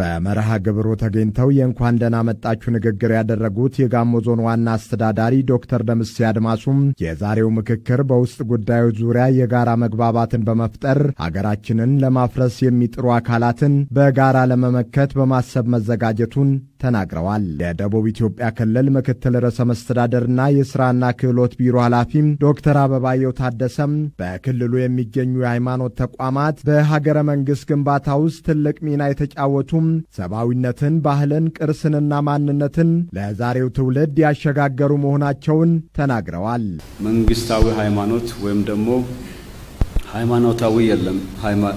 በመርሃ ግብሩ ተገኝተው የእንኳን ደህና መጣችሁ ንግግር ያደረጉት የጋሞ ዞን ዋና አስተዳዳሪ ዶክተር ደምሴ አድማሱም የዛሬው ምክክር በውስጥ ጉዳዮች ዙሪያ የጋራ መግባባትን በመፍጠር ሀገራችንን ለማፍረስ የሚጥሩ አካላትን በጋራ ለመመከት በማሰብ መዘጋጀቱን ተናግረዋል። የደቡብ ኢትዮጵያ ክልል ምክትል ርዕሰ መስተዳድርና የሥራና ክህሎት ቢሮ ኃላፊም ዶክተር አበባየው ታደሰም በክልሉ የሚገኙ የሃይማኖት ተቋማት በሀገረ መንግሥት ግንባታ ውስጥ ትልቅ ሚና የተጫወቱም ሰብአዊነትን፣ ባህልን፣ ቅርስንና ማንነትን ለዛሬው ትውልድ ያሸጋገሩ መሆናቸውን ተናግረዋል። መንግስታዊ ሃይማኖት ወይም ደግሞ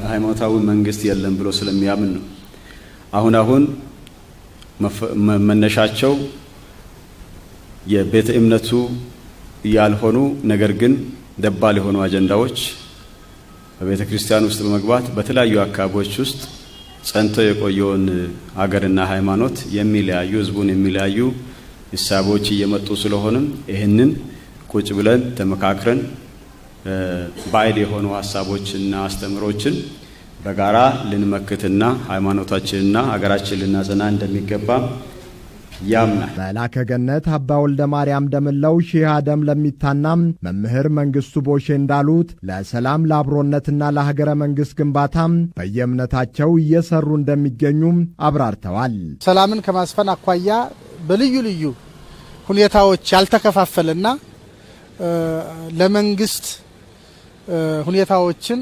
ሃይማኖታዊ መንግስት የለም ብሎ ስለሚያምን ነው። አሁን መነሻቸው የቤተ እምነቱ ያልሆኑ ነገር ግን ደባል የሆኑ አጀንዳዎች በቤተ ክርስቲያን ውስጥ በመግባት በተለያዩ አካባቢዎች ውስጥ ጸንቶ የቆየውን ሀገርና ሃይማኖት የሚለያዩ ህዝቡን የሚለያዩ ሐሳቦች እየመጡ ስለሆነም ይህንን ቁጭ ብለን ተመካክረን ባይድ የሆኑ ሐሳቦችና አስተምሮችን በጋራ ልንመክትና ሃይማኖታችንና ሀገራችንን ልናጸና እንደሚገባ ያምናል። መላከ ገነት አባ ወልደ ማርያም ደምለው ሺህ አደም ለሚታናም መምህር መንግስቱ ቦሼ እንዳሉት ለሰላም ለአብሮነትና ለሀገረ መንግስት ግንባታም በየእምነታቸው እየሰሩ እንደሚገኙም አብራርተዋል። ሰላምን ከማስፈን አኳያ በልዩ ልዩ ሁኔታዎች ያልተከፋፈለና ለመንግስት ሁኔታዎችን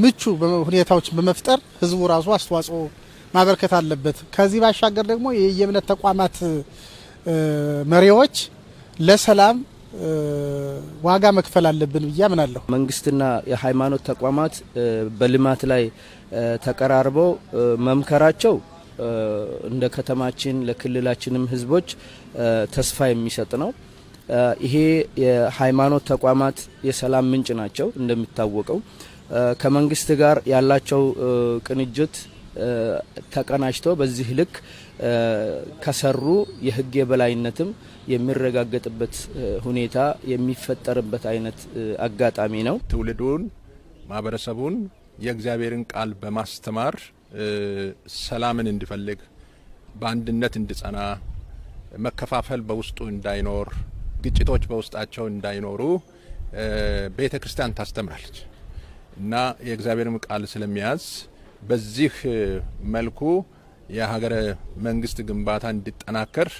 ምቹ ሁኔታዎችን በመፍጠር ህዝቡ ራሱ አስተዋጽኦ ማበርከት አለበት። ከዚህ ባሻገር ደግሞ የየእምነት ተቋማት መሪዎች ለሰላም ዋጋ መክፈል አለብን ብዬ አምናለሁ። መንግስትና የሃይማኖት ተቋማት በልማት ላይ ተቀራርበው መምከራቸው እንደ ከተማችን ለክልላችንም ህዝቦች ተስፋ የሚሰጥ ነው። ይሄ የሃይማኖት ተቋማት የሰላም ምንጭ ናቸው። እንደሚታወቀው ከመንግስት ጋር ያላቸው ቅንጅት ተቀናጅተው በዚህ ልክ ከሰሩ የህግ የበላይነትም የሚረጋገጥበት ሁኔታ የሚፈጠርበት አይነት አጋጣሚ ነው። ትውልዱን ማህበረሰቡን የእግዚአብሔርን ቃል በማስተማር ሰላምን እንዲፈልግ፣ በአንድነት እንዲጸና፣ መከፋፈል በውስጡ እንዳይኖር፣ ግጭቶች በውስጣቸው እንዳይኖሩ ቤተ ክርስቲያን ታስተምራለች እና የእግዚአብሔርን ቃል ስለሚያዝ በዚህ መልኩ የሀገረ መንግስት ግንባታ እንዲጠናከር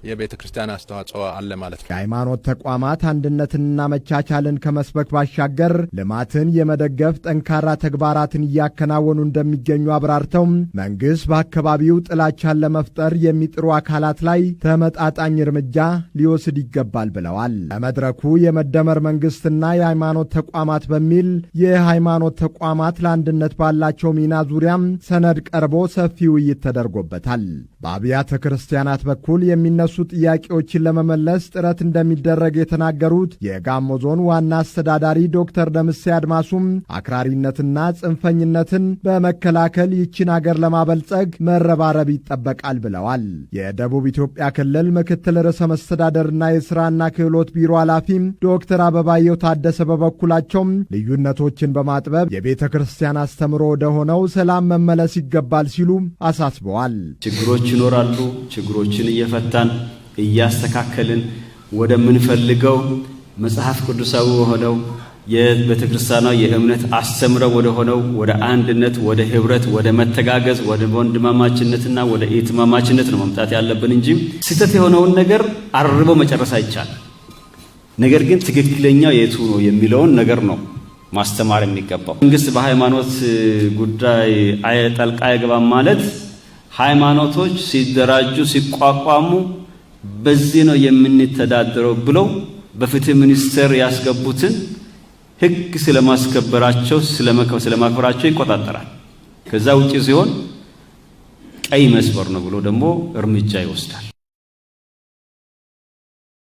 የቤተ ክርስቲያን አስተዋጽኦ አለ ማለት ነው። የሃይማኖት ተቋማት አንድነትንና መቻቻልን ከመስበክ ባሻገር ልማትን የመደገፍ ጠንካራ ተግባራትን እያከናወኑ እንደሚገኙ አብራርተው መንግስት በአካባቢው ጥላቻን ለመፍጠር የሚጥሩ አካላት ላይ ተመጣጣኝ እርምጃ ሊወስድ ይገባል ብለዋል። በመድረኩ የመደመር መንግስትና የሃይማኖት ተቋማት በሚል የሃይማኖት ተቋማት ለአንድነት ባላቸው ሚና ዙሪያም ሰነድ ቀርቦ ሰፊ ውይይት ተደርጎበታል። በአብያተ ክርስቲያናት በኩል የሚነሱ ጥያቄዎችን ለመመለስ ጥረት እንደሚደረግ የተናገሩት የጋሞ ዞን ዋና አስተዳዳሪ ዶክተር ደምሴ አድማሱም አክራሪነትና ጽንፈኝነትን በመከላከል ይችን አገር ለማበልጸግ መረባረብ ይጠበቃል ብለዋል። የደቡብ ኢትዮጵያ ክልል ምክትል ርዕሰ መስተዳደርና የሥራና ክህሎት ቢሮ ኃላፊም ዶክተር አበባየው ታደሰ በበኩላቸው ልዩነቶችን በማጥበብ የቤተ ክርስቲያን አስተምሮ ወደ ሆነው ሰላም መመለስ ይገባል ሲሉ አሳስበዋል። ችግሮች ይኖራሉ። ችግሮችን እየፈታን እያስተካከልን ወደምንፈልገው መጽሐፍ ቅዱሳዊ ሆነው የቤተ ክርስቲያኗ የእምነት አስተምረው ወደ ሆነው ወደ አንድነት፣ ወደ ህብረት፣ ወደ መተጋገዝ፣ ወደ ወንድማማችነትና ወደ እህትማማችነት ነው መምጣት ያለብን እንጂ ስህተት የሆነውን ነገር አርበው መጨረስ አይቻልም። ነገር ግን ትክክለኛው የቱ ነው የሚለውን ነገር ነው ማስተማር የሚገባው። መንግስት በሃይማኖት ጉዳይ ጣልቃ አይገባም ማለት ሃይማኖቶች ሲደራጁ ሲቋቋሙ በዚህ ነው የምንተዳደረው ብለው በፍትህ ሚኒስቴር ያስገቡትን ህግ ስለማስከበራቸው ስለማክበራቸው ይቆጣጠራል። ከዛ ውጪ ሲሆን ቀይ መስመር ነው ብሎ ደግሞ እርምጃ ይወስዳል።